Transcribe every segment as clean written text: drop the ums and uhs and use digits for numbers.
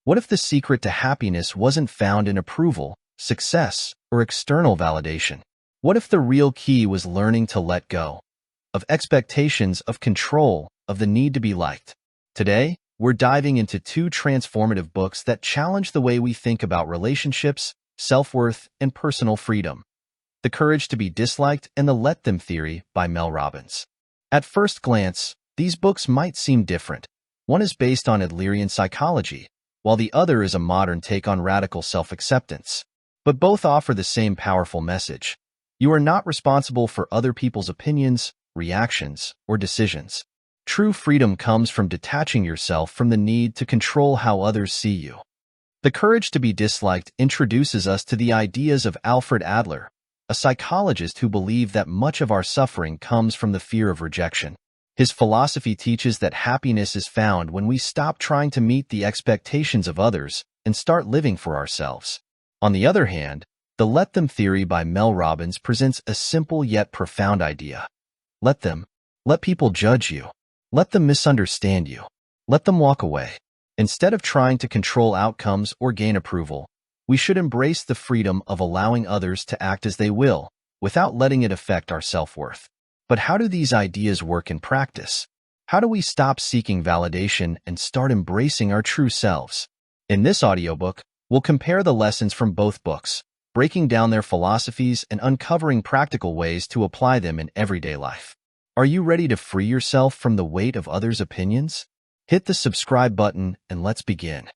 What if the secret to happiness wasn't found in approval, success, or external validation? What if the real key was learning to let go of expectations, of control, of the need to be liked? Today, we're diving into two transformative books that challenge the way we think about relationships, self-worth, and personal freedom. The Courage to be Disliked and the Let Them Theory by Mel Robbins. At first glance, these books might seem different. One is based on Adlerian psychology, while the other is a modern take on radical self-acceptance. But both offer the same powerful message. You are not responsible for other people's opinions, reactions, or decisions. True freedom comes from detaching yourself from the need to control how others see you. The Courage to be Disliked introduces us to the ideas of Alfred Adler, a psychologist who believed that much of our suffering comes from the fear of rejection. His philosophy teaches that happiness is found when we stop trying to meet the expectations of others and start living for ourselves. On the other hand, the Let Them Theory by Mel Robbins presents a simple yet profound idea. Let them. Let people judge you. Let them misunderstand you. Let them walk away. Instead of trying to control outcomes or gain approval, we should embrace the freedom of allowing others to act as they will, without letting it affect our self-worth. But how do these ideas work in practice? How do we stop seeking validation and start embracing our true selves? In this audiobook, we'll compare the lessons from both books, breaking down their philosophies and uncovering practical ways to apply them in everyday life. Are you ready to free yourself from the weight of others' opinions? Hit the subscribe button and let's begin.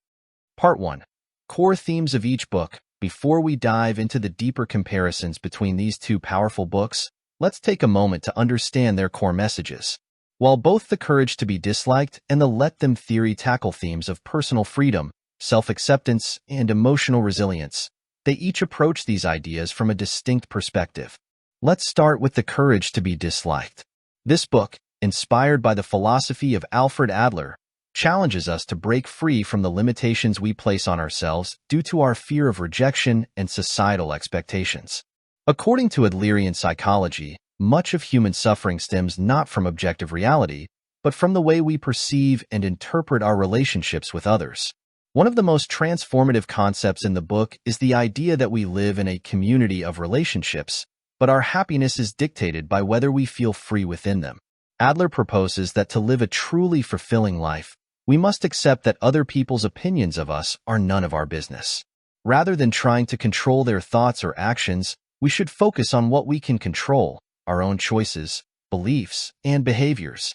Part 1. Core themes of each book. Before we dive into the deeper comparisons between these two powerful books, let's take a moment to understand their core messages. While both The Courage to be Disliked and the Let Them Theory tackle themes of personal freedom, self-acceptance, and emotional resilience, they each approach these ideas from a distinct perspective. Let's start with The Courage to be Disliked. This book, inspired by the philosophy of Alfred Adler, challenges us to break free from the limitations we place on ourselves due to our fear of rejection and societal expectations. According to Adlerian psychology, much of human suffering stems not from objective reality, but from the way we perceive and interpret our relationships with others. One of the most transformative concepts in the book is the idea that we live in a community of relationships, but our happiness is dictated by whether we feel free within them. Adler proposes that to live a truly fulfilling life, we must accept that other people's opinions of us are none of our business. Rather than trying to control their thoughts or actions, we should focus on what we can control, our own choices, beliefs, and behaviors.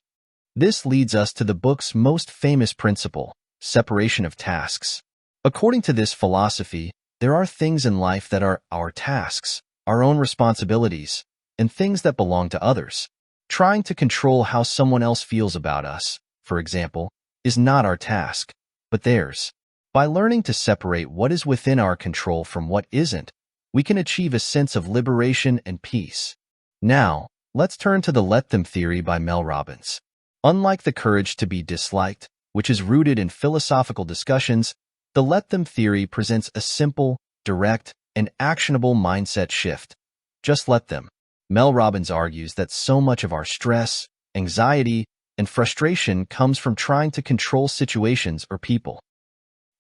This leads us to the book's most famous principle, separation of tasks. According to this philosophy, there are things in life that are our tasks, our own responsibilities, and things that belong to others. Trying to control how someone else feels about us, for example, is not our task, but theirs. By learning to separate what is within our control from what isn't, we can achieve a sense of liberation and peace. Now, let's turn to the Let Them Theory by Mel Robbins. Unlike The Courage to be Disliked, which is rooted in philosophical discussions, the Let Them Theory presents a simple, direct, and actionable mindset shift. Just let them. Mel Robbins argues that so much of our stress, anxiety, and frustration comes from trying to control situations or people.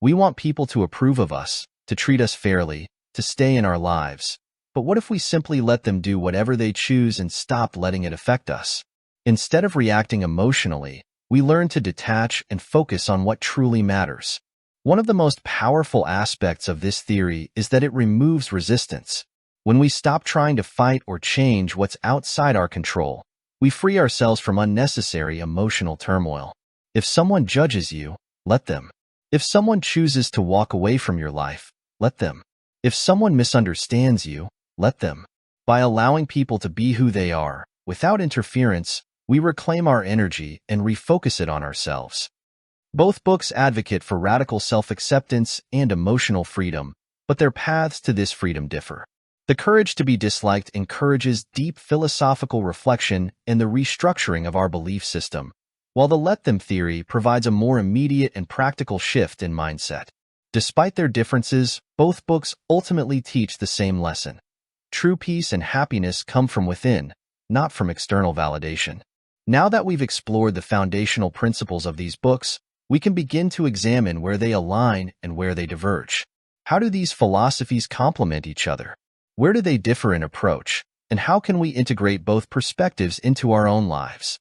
We want people to approve of us, to treat us fairly, to stay in our lives. But what if we simply let them do whatever they choose and stop letting it affect us? Instead of reacting emotionally, we learn to detach and focus on what truly matters. One of the most powerful aspects of this theory is that it removes resistance. When we stop trying to fight or change what's outside our control, we free ourselves from unnecessary emotional turmoil. If someone judges you, let them. If someone chooses to walk away from your life, let them. If someone misunderstands you, let them. By allowing people to be who they are, without interference, we reclaim our energy and refocus it on ourselves. Both books advocate for radical self-acceptance and emotional freedom, but their paths to this freedom differ. The Courage to be Disliked encourages deep philosophical reflection and the restructuring of our belief system, while the Let Them Theory provides a more immediate and practical shift in mindset. Despite their differences, both books ultimately teach the same lesson. True peace and happiness come from within, not from external validation. Now that we've explored the foundational principles of these books, we can begin to examine where they align and where they diverge. How do these philosophies complement each other? Where do they differ in approach? And how can we integrate both perspectives into our own lives?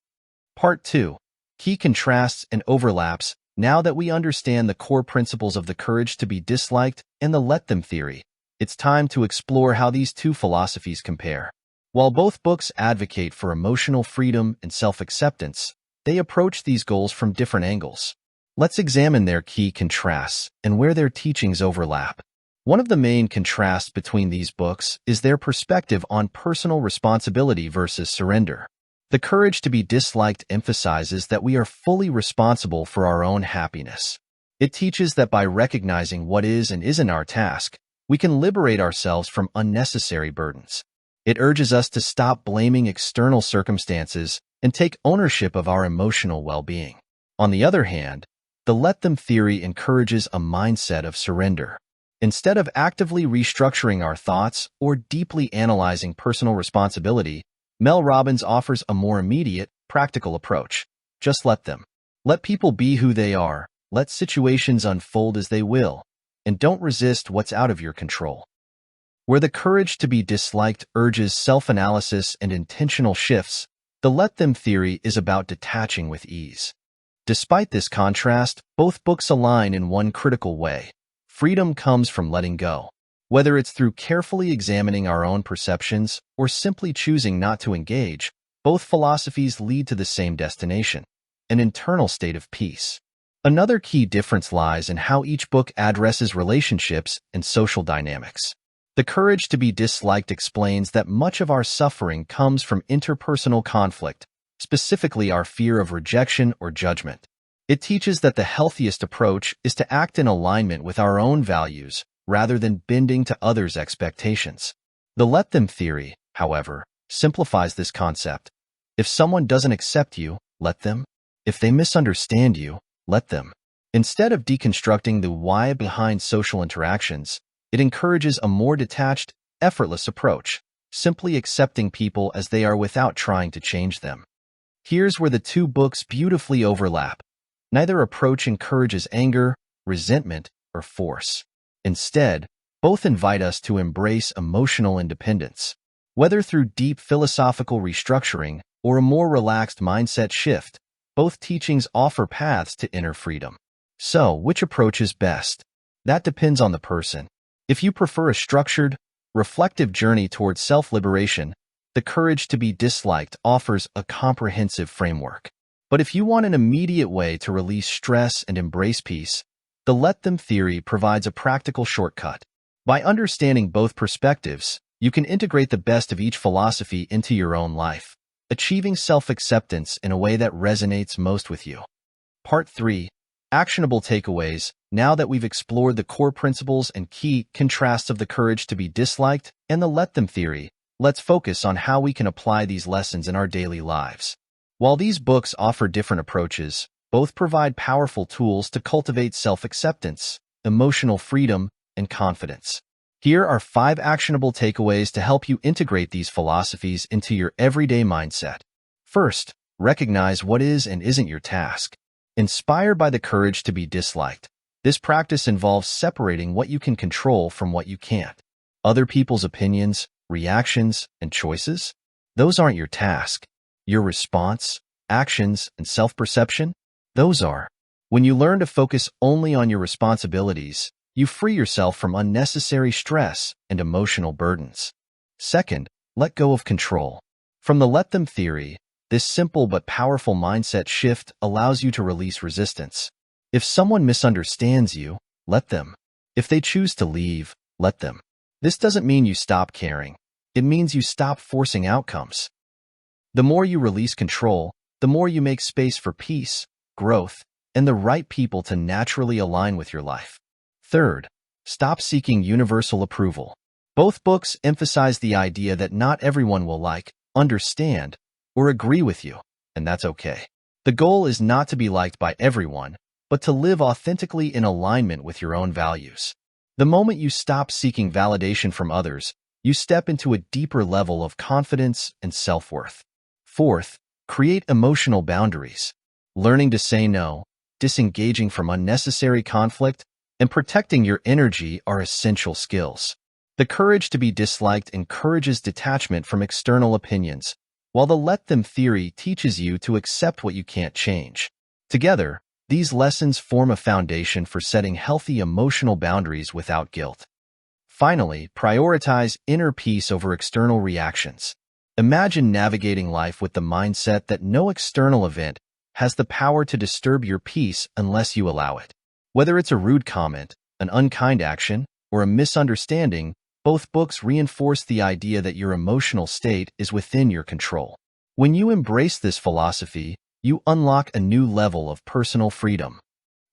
Part 2. Key contrasts and overlaps. Now that we understand the core principles of the courage to be disliked and the let them theory, it's time to explore how these two philosophies compare. While both books advocate for emotional freedom and self-acceptance, they approach these goals from different angles. Let's examine their key contrasts and where their teachings overlap. One of the main contrasts between these books is their perspective on personal responsibility versus surrender. The courage to be disliked emphasizes that we are fully responsible for our own happiness. It teaches that by recognizing what is and isn't our task, we can liberate ourselves from unnecessary burdens. It urges us to stop blaming external circumstances and take ownership of our emotional well-being. On the other hand, the let them theory encourages a mindset of surrender. Instead of actively restructuring our thoughts or deeply analyzing personal responsibility, Mel Robbins offers a more immediate, practical approach. Just let them. Let people be who they are, let situations unfold as they will, and don't resist what's out of your control. Where the courage to be disliked urges self-analysis and intentional shifts, the let them theory is about detaching with ease. Despite this contrast, both books align in one critical way. Freedom comes from letting go. Whether it's through carefully examining our own perceptions or simply choosing not to engage, both philosophies lead to the same destination, an internal state of peace. Another key difference lies in how each book addresses relationships and social dynamics. The courage to be disliked explains that much of our suffering comes from interpersonal conflict, specifically our fear of rejection or judgment. It teaches that the healthiest approach is to act in alignment with our own values rather than bending to others' expectations. The let them theory, however, simplifies this concept. If someone doesn't accept you, let them. If they misunderstand you, let them. Instead of deconstructing the why behind social interactions, it encourages a more detached, effortless approach, simply accepting people as they are without trying to change them. Here's where the two books beautifully overlap. Neither approach encourages anger, resentment, or force. Instead, both invite us to embrace emotional independence. Whether through deep philosophical restructuring or a more relaxed mindset shift, both teachings offer paths to inner freedom. So, which approach is best? That depends on the person. If you prefer a structured, reflective journey towards self-liberation, the courage to be disliked offers a comprehensive framework. But if you want an immediate way to release stress and embrace peace, the let them theory provides a practical shortcut. By understanding both perspectives, you can integrate the best of each philosophy into your own life, achieving self-acceptance in a way that resonates most with you. Part 3. Actionable Takeaways. Now that we've explored the core principles and key contrasts of the courage to be disliked and the let them theory, let's focus on how we can apply these lessons in our daily lives. While these books offer different approaches, both provide powerful tools to cultivate self-acceptance, emotional freedom, and confidence. Here are 5 actionable takeaways to help you integrate these philosophies into your everyday mindset. First, recognize what is and isn't your task. Inspired by the courage to be disliked, this practice involves separating what you can control from what you can't. Other people's opinions, reactions, and choices? Those aren't your task. Your response, actions, and self-perception? Those are. When you learn to focus only on your responsibilities, you free yourself from unnecessary stress and emotional burdens. Second, let go of control. From the let them theory, this simple but powerful mindset shift allows you to release resistance. If someone misunderstands you, let them. If they choose to leave, let them. This doesn't mean you stop caring. It means you stop forcing outcomes. The more you release control, the more you make space for peace, growth, and the right people to naturally align with your life. Third, stop seeking universal approval. Both books emphasize the idea that not everyone will like, understand, or agree with you, and that's okay. The goal is not to be liked by everyone, but to live authentically in alignment with your own values. The moment you stop seeking validation from others, you step into a deeper level of confidence and self-worth. Fourth, create emotional boundaries. Learning to say no, disengaging from unnecessary conflict, and protecting your energy are essential skills. The courage to be disliked encourages detachment from external opinions, while the let them theory teaches you to accept what you can't change. Together, these lessons form a foundation for setting healthy emotional boundaries without guilt. Finally, prioritize inner peace over external reactions. Imagine navigating life with the mindset that no external event has the power to disturb your peace unless you allow it. Whether it's a rude comment, an unkind action, or a misunderstanding, both books reinforce the idea that your emotional state is within your control. When you embrace this philosophy, you unlock a new level of personal freedom.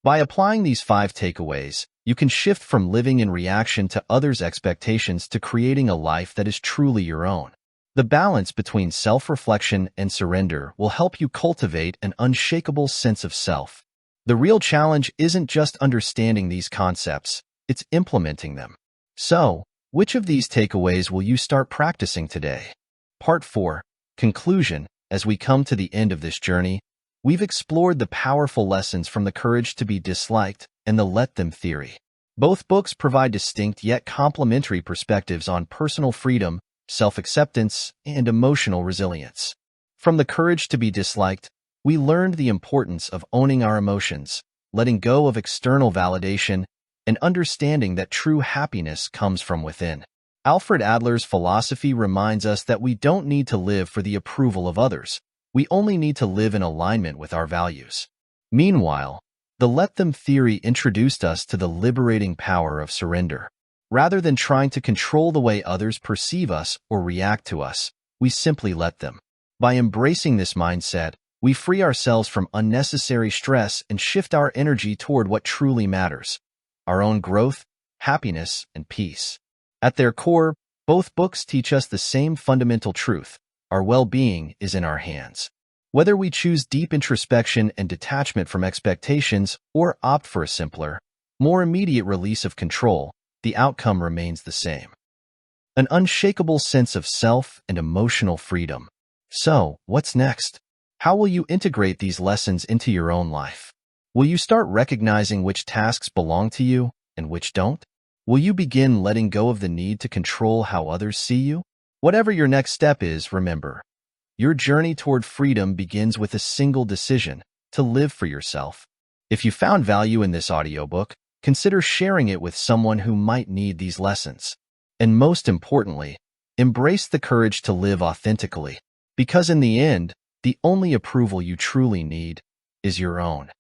By applying these 5 takeaways, you can shift from living in reaction to others' expectations to creating a life that is truly your own. The balance between self-reflection and surrender will help you cultivate an unshakable sense of self. The real challenge isn't just understanding these concepts, it's implementing them. So, which of these takeaways will you start practicing today? Part 4. Conclusion. As we come to the end of this journey, we've explored the powerful lessons from the courage to be disliked and the let them theory. Both books provide distinct yet complementary perspectives on personal freedom, self-acceptance, and emotional resilience. From the courage to be disliked, we learned the importance of owning our emotions, letting go of external validation, and understanding that true happiness comes from within. Alfred Adler's philosophy reminds us that we don't need to live for the approval of others. We only need to live in alignment with our values. Meanwhile, the let them theory introduced us to the liberating power of surrender. Rather than trying to control the way others perceive us or react to us, we simply let them. By embracing this mindset, we free ourselves from unnecessary stress and shift our energy toward what truly matters: our own growth, happiness, and peace. At their core, both books teach us the same fundamental truth: our well-being is in our hands. Whether we choose deep introspection and detachment from expectations or opt for a simpler, more immediate release of control, the outcome remains the same: an unshakable sense of self and emotional freedom. So, what's next? How will you integrate these lessons into your own life? Will you start recognizing which tasks belong to you and which don't? Will you begin letting go of the need to control how others see you? Whatever your next step is, remember, your journey toward freedom begins with a single decision: to live for yourself. If you found value in this audiobook, consider sharing it with someone who might need these lessons. And most importantly, embrace the courage to live authentically, because in the end, the only approval you truly need is your own.